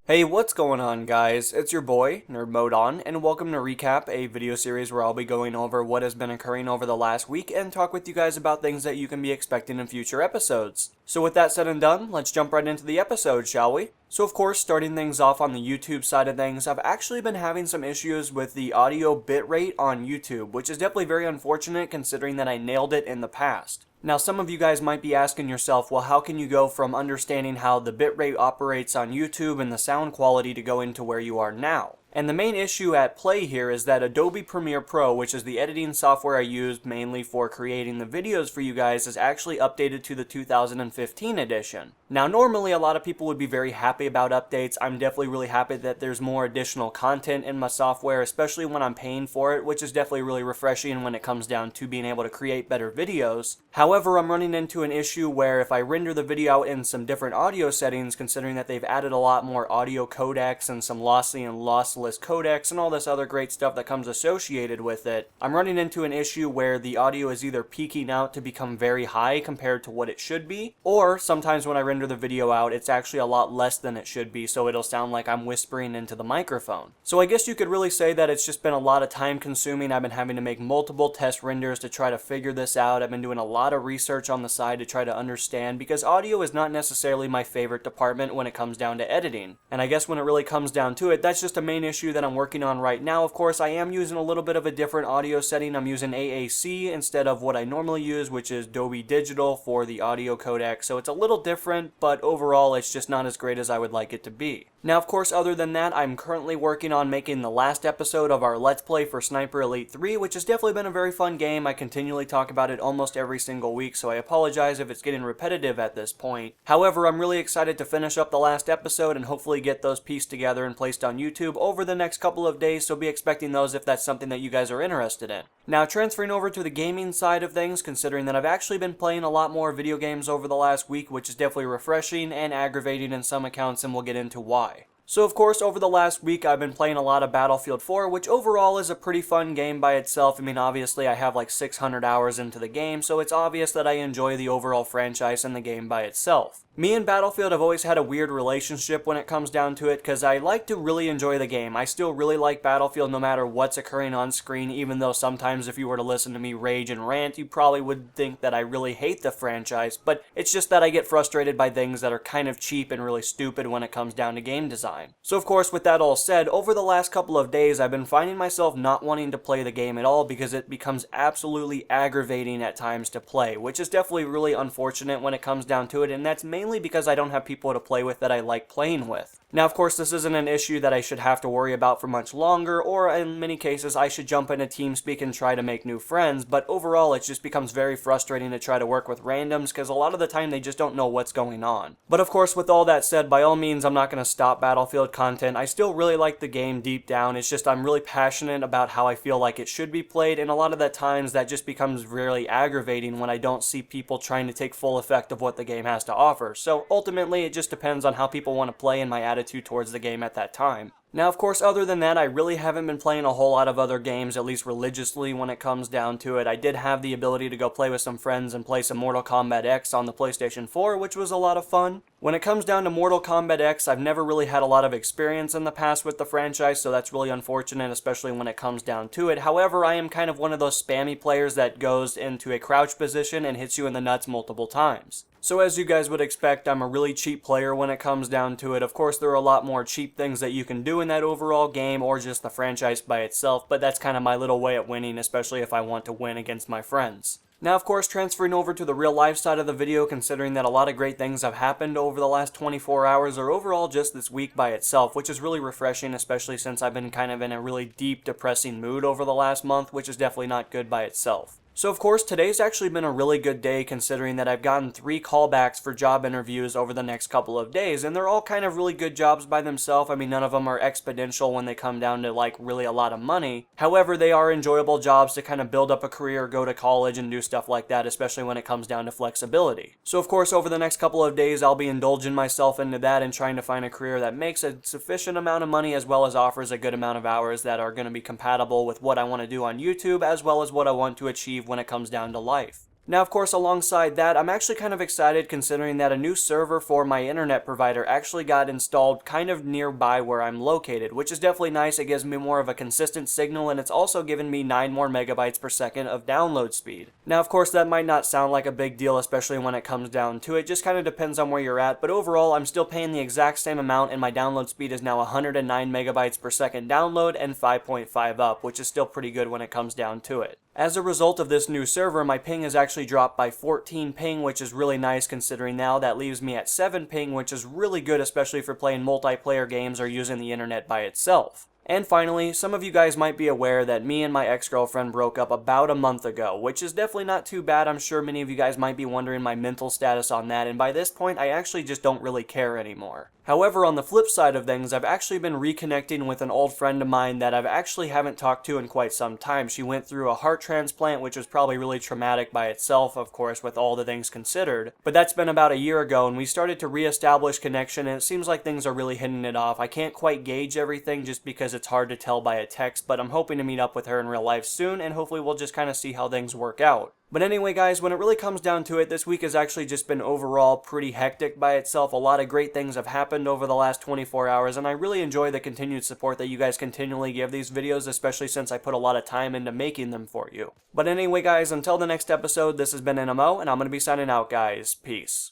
Hey, what's going on, guys? It's your boy, NerdMode, and welcome to Recap, a video series where I'll be going over what has been occurring over the last week and talk with you guys about things that you can be expecting in future episodes. So with that said and done, let's jump right into the episode, shall we? So of course, starting things off on the YouTube side of things, I've actually been having some issues with the audio bitrate on YouTube, which is definitely very unfortunate considering that I nailed it in the past. Now, some of you guys might be asking yourself, well, how can you go from understanding how the bitrate operates on YouTube and the sound quality to go into where you are now? And the main issue at play here is that Adobe Premiere Pro, which is the editing software I used mainly for creating the videos for you guys, is actually updated to the 2015 edition. Now, normally a lot of people would be very happy about updates. I'm definitely really happy that there's more additional content in my software, especially when I'm paying for it, which is definitely really refreshing when it comes down to being able to create better videos. However, I'm running into an issue where if I render the video out in some different audio settings, considering that they've added a lot more audio codecs and some lossy and lossless codecs and all this other great stuff that comes associated with it, I'm running into an issue where the audio is either peaking out to become very high compared to what it should be, or sometimes when I render the video out, it's actually a lot less than it should be, so it'll sound like I'm whispering into the microphone. So I guess you could really say that it's just been a lot of time consuming. I've been having to make multiple test renders to try to figure this out. I've been doing a lot of research on the side to try to understand, because audio is not necessarily my favorite department when it comes down to editing. And I guess when it really comes down to it, that's just a main issue that I'm working on right now. Of course, I am using a little bit of a different audio setting. I'm using AAC instead of what I normally use, which is Dolby Digital for the audio codec. So it's a little different, but overall it's just not as great as I would like it to be. Now, of course, other than that, I'm currently working on making the last episode of our Let's Play for Sniper Elite 3, which has definitely been a very fun game. I continually talk about it almost every single week, so I apologize if it's getting repetitive at this point. However, I'm really excited to finish up the last episode and hopefully get those pieced together and placed on YouTube over the next couple of days, so be expecting those if that's something that you guys are interested in. Now, transferring over to the gaming side of things, considering that I've actually been playing a lot more video games over the last week, which is definitely refreshing and aggravating in some accounts, and we'll get into why. So of course, over the last week, I've been playing a lot of Battlefield 4, which overall is a pretty fun game by itself. I mean, obviously, I have like 600 hours into the game, so it's obvious that I enjoy the overall franchise and the game by itself. Me and Battlefield have always had a weird relationship when it comes down to it, because I like to really enjoy the game. I still really like Battlefield no matter what's occurring on screen, even though sometimes if you were to listen to me rage and rant, you probably would think that I really hate the franchise, but it's just that I get frustrated by things that are kind of cheap and really stupid when it comes down to game design. So of course, with that all said, over the last couple of days, I've been finding myself not wanting to play the game at all because it becomes absolutely aggravating at times to play, which is definitely really unfortunate when it comes down to it, and that's mainly because I don't have people to play with that I like playing with. Now, of course, this isn't an issue that I should have to worry about for much longer, or in many cases, I should jump into TeamSpeak and try to make new friends, but overall, it just becomes very frustrating to try to work with randoms, because a lot of the time, they just don't know what's going on. But of course, with all that said, by all means, I'm not going to stop Battlefield content. I still really like the game deep down. It's just I'm really passionate about how I feel like it should be played, and a lot of the times, that just becomes really aggravating when I don't see people trying to take full effect of what the game has to offer. So ultimately, it just depends on how people want to play and my attitude towards the game at that time. Now, of course, other than that, I really haven't been playing a whole lot of other games, at least religiously when it comes down to it. I did have the ability to go play with some friends and play some Mortal Kombat X on the PlayStation 4, which was a lot of fun. When it comes down to Mortal Kombat X, I've never really had a lot of experience in the past with the franchise, so that's really unfortunate, especially when it comes down to it. However, I am kind of one of those spammy players that goes into a crouch position and hits you in the nuts multiple times. So as you guys would expect, I'm a really cheap player when it comes down to it. Of course, there are a lot more cheap things that you can do in that overall game, or just the franchise by itself, but that's kind of my little way at winning, especially if I want to win against my friends. Now, of course, transferring over to the real life side of the video, considering that a lot of great things have happened over the last 24 hours, or overall just this week by itself, which is really refreshing, especially since I've been kind of in a really deep, depressing mood over the last month, which is definitely not good by itself. So of course, today's actually been a really good day considering that I've gotten 3 callbacks for job interviews over the next couple of days, and they're all kind of really good jobs by themselves. I mean, none of them are exponential when they come down to like really a lot of money. However, they are enjoyable jobs to kind of build up a career, go to college, and do stuff like that, especially when it comes down to flexibility. So of course, over the next couple of days, I'll be indulging myself into that and trying to find a career that makes a sufficient amount of money as well as offers a good amount of hours that are going to be compatible with what I want to do on YouTube as well as what I want to achieve when it comes down to life. Now, of course, alongside that, I'm actually kind of excited considering that a new server for my internet provider actually got installed kind of nearby where I'm located, which is definitely nice. It gives me more of a consistent signal, and it's also given me 9 more megabytes per second of download speed. Now, of course, that might not sound like a big deal, especially when it comes down to it. Just kind of depends on where you're at, but overall, I'm still paying the exact same amount, and my download speed is now 109 megabytes per second download and 5.5 up, which is still pretty good when it comes down to it. As a result of this new server, my ping has actually dropped by 14 ping, which is really nice considering now that leaves me at 7 ping, which is really good, especially for playing multiplayer games or using the internet by itself. And finally, some of you guys might be aware that me and my ex-girlfriend broke up about a month ago, which is definitely not too bad. I'm sure many of you guys might be wondering my mental status on that, and by this point, I actually just don't really care anymore. However, on the flip side of things, I've actually been reconnecting with an old friend of mine that I've actually haven't talked to in quite some time. She went through a heart transplant, which was probably really traumatic by itself, of course, with all the things considered. But that's been about a year ago, and we started to reestablish connection, and it seems like things are really hitting it off. I can't quite gauge everything just because it's hard to tell by a text, but I'm hoping to meet up with her in real life soon, and hopefully we'll just kind of see how things work out. But anyway, guys, when it really comes down to it, this week has actually just been overall pretty hectic by itself. A lot of great things have happened over the last 24 hours, and I really enjoy the continued support that you guys continually give these videos, especially since I put a lot of time into making them for you. But anyway, guys, until the next episode, this has been NMO, and I'm going to be signing out, guys. Peace.